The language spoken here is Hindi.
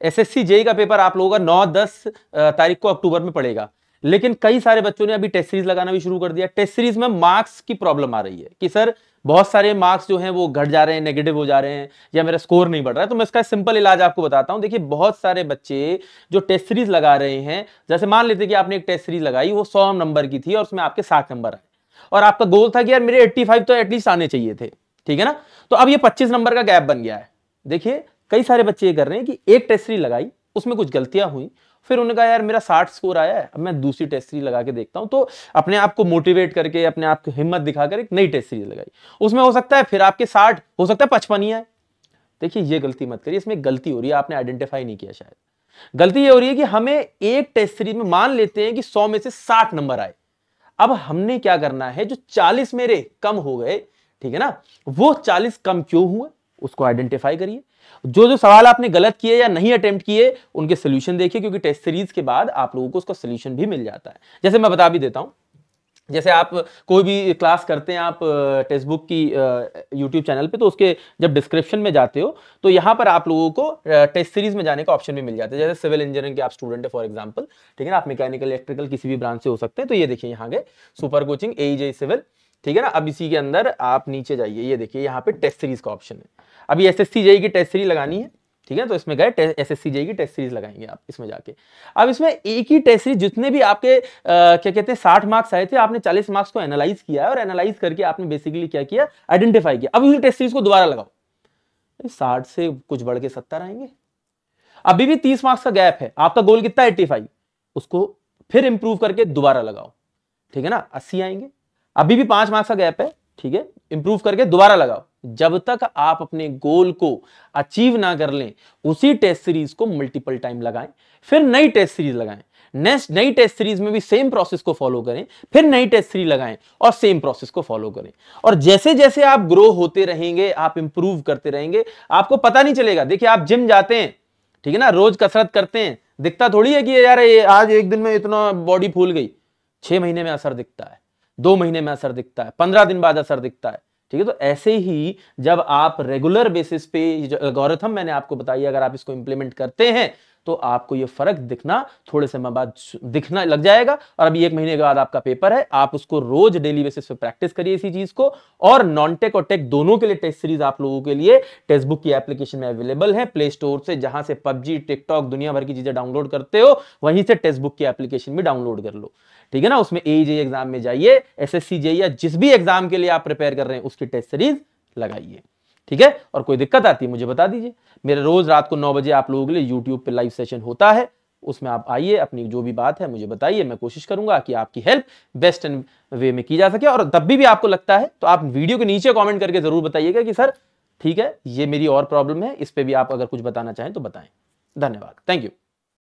एसएससी जेई का पेपर आप लोगों का 9-10 तारीख को अक्टूबर में पड़ेगा, लेकिन कई सारे बच्चों ने अभी टेस्ट सीरीज लगाना भी शुरू कर दिया। टेस्ट सीरीज में मार्क्स की प्रॉब्लम आ रही है कि सर बहुत सारे मार्क्स जो हैं वो घट जा रहे हैं, नेगेटिव हो जा रहे हैं, या मेरा स्कोर नहीं बढ़ रहा है। तो मैं इसका सिंपल इलाज आपको बताता हूं। देखिए बहुत सारे बच्चे जो टेस्ट सीरीज लगा रहे हैं, जैसे मान लेते कि आपने एक टेस्ट सीरीज लगाई, वो 100 नंबर की थी और उसमें आपके 60 नंबर आए, और आपका गोल था कि यार मेरे 85 तो एटलीस्ट आने चाहिए थे, ठीक है ना। तो अब ये 25 नंबर का गैप बन गया है। देखिए कई सारे बच्चे ये कर रहे हैं कि एक टेस्ट सीरीज लगाई, उसमें कुछ गलतियां हुई, फिर उन्होंने कहा यार मेरा 60 स्कोर आया है, अब मैं दूसरी टेस्ट सीरीज लगा के देखता हूं। तो अपने आप को मोटिवेट करके, अपने आप को हिम्मत दिखाकर एक नई टेस्ट सीरीज लगाई, उसमें हो सकता है फिर आपके 60, हो सकता है 55 ही आए। देखिए ये गलती मत करिए, इसमें गलती हो रही है, आपने आइडेंटिफाई नहीं किया शायद। गलती ये हो रही है कि हमें एक टेस्ट सीरीज में मान लेते हैं कि 100 में से 60 नंबर आए, अब हमने क्या करना है, जो 40 मेरे कम हो गए, ठीक है ना, वो 40 कम क्यों हुए उसको आइडेंटिफाई करिए। जो जो सवाल आपने गलत किए या नहीं अटेम्प्ट किए उनके सोल्यूशन देखिए, क्योंकि टेस्ट सीरीज के बाद आप लोगों को उसका सोल्यूशन भी मिल जाता है। जैसे मैं बता भी देता हूं, जैसे आप कोई भी क्लास करते हैं आप टेक्स्ट बुक की यूट्यूब चैनल पे, तो उसके जब डिस्क्रिप्शन में जाते हो तो यहां पर आप लोगों को टेस्ट सीरीज में जाने का ऑप्शन भी मिल जाता है। जैसे सिविल इंजीनियरिंग के आप स्टूडेंट है फॉर एग्जांपल, ठीक है ना, आप मैकेनिकल इलेक्ट्रिकल किसी भी ब्रांच से हो सकते हैं। तो ये देखिए यहाँ गए सुपर कोचिंग AEJ सिविल, ठीक है ना। अब इसी के अंदर आप नीचे जाइए, ये देखिए यहाँ पे टेस्ट सीरीज का ऑप्शन है। अभी SSC JEE की टेस्ट सीरीज लगानी है, ठीक है, तो इसमें गए SSC JEE की टेस्ट सीरीज लगाएंगे आप इसमें जाके। अब इसमें एक ही टेस्ट सीरीज, जितने भी आपके क्या कहते हैं 60 मार्क्स आए थे, आपने 40 मार्क्स को एनालाइज किया है, और एनालाइज करके आपने बेसिकली क्या किया, आइडेंटिफाई किया। अब उसी टेस्ट सीरीज को दोबारा लगाओ, 60 से कुछ बढ़ के 70 आएंगे। अभी भी 30 मार्क्स का गैप है, आपका गोल कितना 85, उसको फिर इंप्रूव करके दोबारा लगाओ, ठीक है ना, 80 आएंगे। अभी भी 5 मार्क्स का गैप है, ठीक है, इंप्रूव करके दोबारा लगाओ। जब तक आप अपने गोल को अचीव ना कर लें, उसी टेस्ट सीरीज को मल्टीपल टाइम लगाएं, फिर नई टेस्ट सीरीज लगाएं, नेक्स्ट नई टेस्ट सीरीज में भी सेम प्रोसेस को फॉलो करें, फिर नई टेस्ट सीरीज लगाएं और सेम प्रोसेस को फॉलो करें। और जैसे जैसे आप ग्रो होते रहेंगे, आप इंप्रूव करते रहेंगे, आपको पता नहीं चलेगा। देखिए आप जिम जाते हैं, ठीक है ना, रोज कसरत करते हैं, दिखता थोड़ी है कि यार आज एक दिन में इतना बॉडी फूल गई। 6 महीने में असर दिखता है, 2 महीने में असर दिखता है, 15 दिन बाद असर दिखता है, ठीक है। तो ऐसे ही जब आप रेगुलर बेसिस पे एल्गोरिथम मैंने आपको बताई, अगर आप इसको इंप्लीमेंट करते हैं तो आपको ये फर्क दिखना थोड़े समय बाद दिखना लग जाएगा। और अभी 1 महीने के बाद आपका पेपर है, आप उसको रोज डेली बेसिस पे प्रैक्टिस करिए इसी चीज को। और नॉन टेक और टेक दोनों के लिए टेस्ट सीरीज आप लोगों के लिए टेक्स्ट बुक की एप्लीकेशन में अवेलेबल है प्ले स्टोर से, जहां से PUBG, टिकटॉक, दुनिया भर की चीजें डाउनलोड करते हो, वहीं से टेक्स्ट बुक की एप्लीकेशन भी डाउनलोड कर लो, ठीक है ना। उसमें AEJ एग्जाम में जाइए, SSC JEE या जिस भी एग्जाम के लिए आप प्रिपेयर कर रहे हैं उसकी टेस्ट सीरीज लगाइए, ठीक है। और कोई दिक्कत आती है मुझे बता दीजिए। मेरे रोज रात को 9 बजे आप लोगों के लिए यूट्यूब पे लाइव सेशन होता है, उसमें आप आइए, अपनी जो भी बात है मुझे बताइए, मैं कोशिश करूंगा कि आपकी हेल्प बेस्ट एंड वे में की जा सके। और तब भी आपको लगता है तो आप वीडियो के नीचे कमेंट करके जरूर बताइएगा कि सर ठीक है, ये मेरी और प्रॉब्लम है, इस पे भी आप अगर कुछ बताना चाहें तो बताएं। धन्यवाद, थैंक यू।